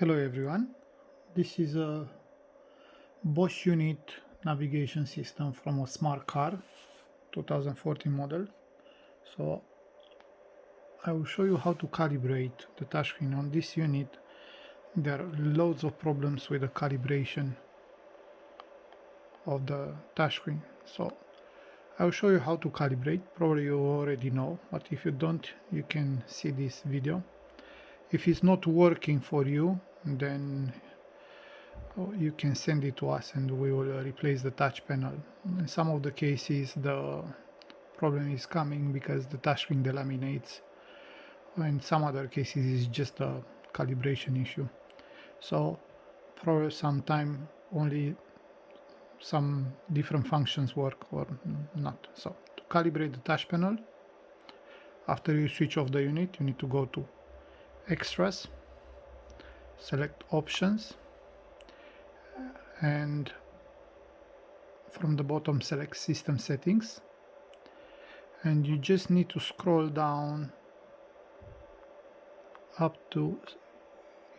Hello everyone, this is a Bosch unit navigation system from a smart car 2014 model. So I will show you how to calibrate the touchscreen on this unit. There are loads of problems with the calibration of the touchscreen. So I will show you how to calibrate. Probably you already know, but if you don't, you can see this video. If it's not working for you, then you can send it to us and we will replace the touch panel. In some of the cases the problem is coming because the touchscreen delaminates. In some other cases it's just a calibration issue. So probably sometime only some different functions work or not. So to calibrate the touch panel, after you switch off the unit, you need to go to Extras, select Options, and from the bottom select System Settings, and you just need to scroll down up to,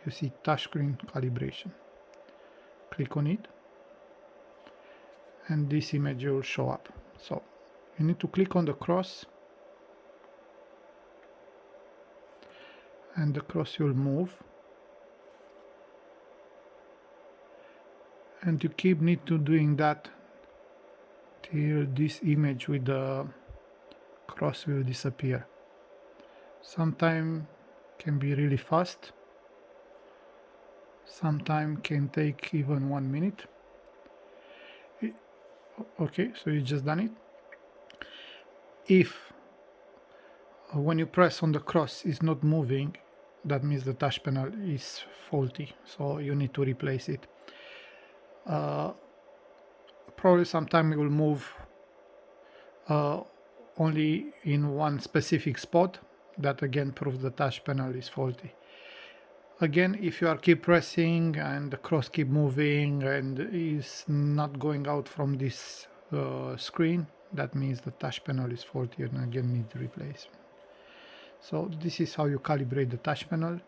you see touchscreen calibration. Click on it and this image will show up. So you need to click on the cross and the cross will move, and you need to doing that till this image with the cross will disappear. Sometimes can be really fast, sometimes can take even 1 minute. Okay, so you just done it. If when you press on the cross is not moving, that means the touch panel is faulty, so you need to replace it. Probably sometime it will move only in one specific spot. That again proves the touch panel is faulty. Again, if you are keep pressing and the cross keep moving and is not going out from this screen, that means the touch panel is faulty and again need replacement. So this is how you calibrate the touch panel.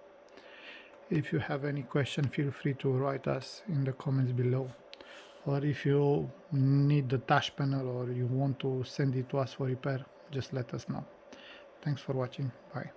If you have any question, feel free to write us in the comments below. Or if you need the touch panel or you want to send it to us for repair, just let us know. Thanks for watching. Bye.